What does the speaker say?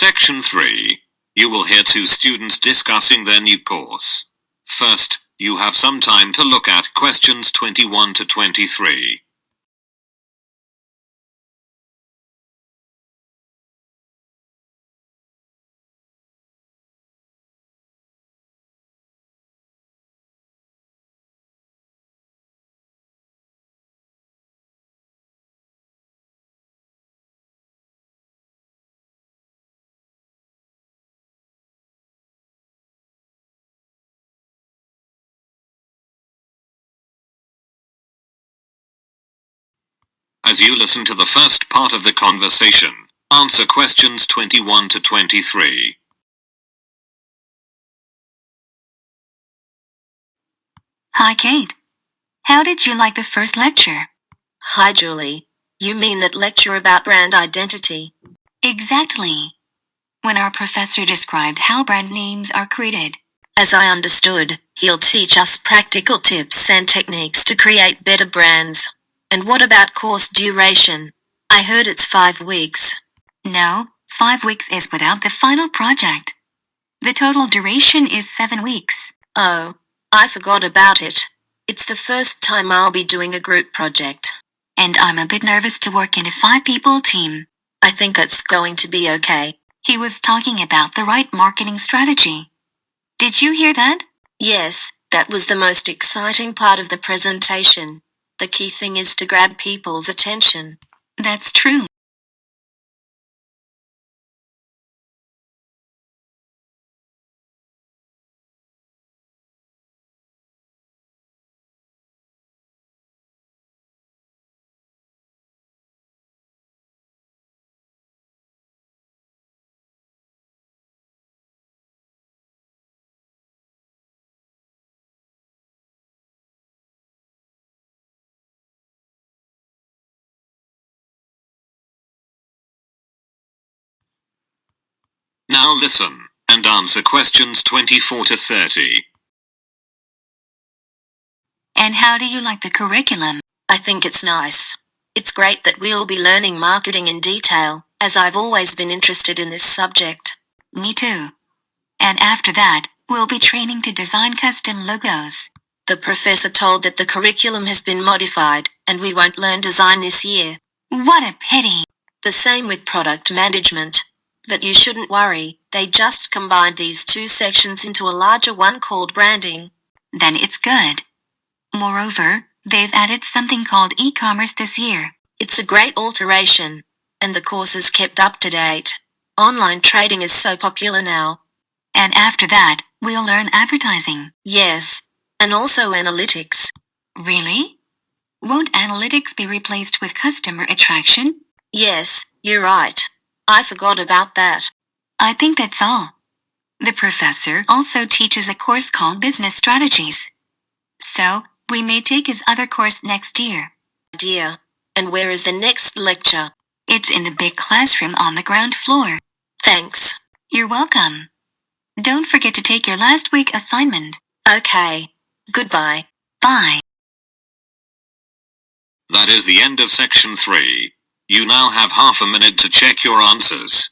Section 3. You will hear two students discussing their new course. First, you have some time to look at questions 21 to 23. As you listen to the first part of the conversation, answer questions 21 to 23. Hi, Kate. How did you like the first lecture? Hi, Julie. You mean that lecture about brand identity? Exactly. When our professor described how brand names are created. As I understood, he'll teach us practical tips and techniques to create better brands. And what about course duration? I heard it's 5 weeks. No, 5 weeks is without the final project. The total duration is 7 weeks. Oh, I forgot about it. It's the first time I'll be doing a group project. And I'm a bit nervous to work in a 5-people team. I think it's going to be okay. He was talking about the right marketing strategy. Did you hear that? Yes, that was the most exciting part of the presentation. The key thing is to grab people's attention. That's true. Now listen, and answer questions 24 to 30. And how do you like the curriculum? I think it's nice. It's great that we'll be learning marketing in detail, as I've always been interested in this subject. Me too. And after that, we'll be training to design custom logos. The professor told that the curriculum has been modified, and we won't learn design this year. What a pity. The same with product management. But you shouldn't worry, they just combined these two sections into a larger one called branding. Then it's good. Moreover, they've added something called e-commerce this year. It's a great alteration, and the course is kept up to date. Online trading is so popular now. And after that, we'll learn advertising. Yes, and also analytics. Really? Won't analytics be replaced with customer attraction? Yes, you're right. I forgot about that. I think that's all. The professor also teaches a course called Business Strategies. So, we may take his other course next year. Dear. And where is the next lecture? It's in the big classroom on the ground floor. Thanks. You're welcome. Don't forget to take your last week assignment. Okay. Goodbye. Bye. That is the end of section 3. You now have half a minute to check your answers.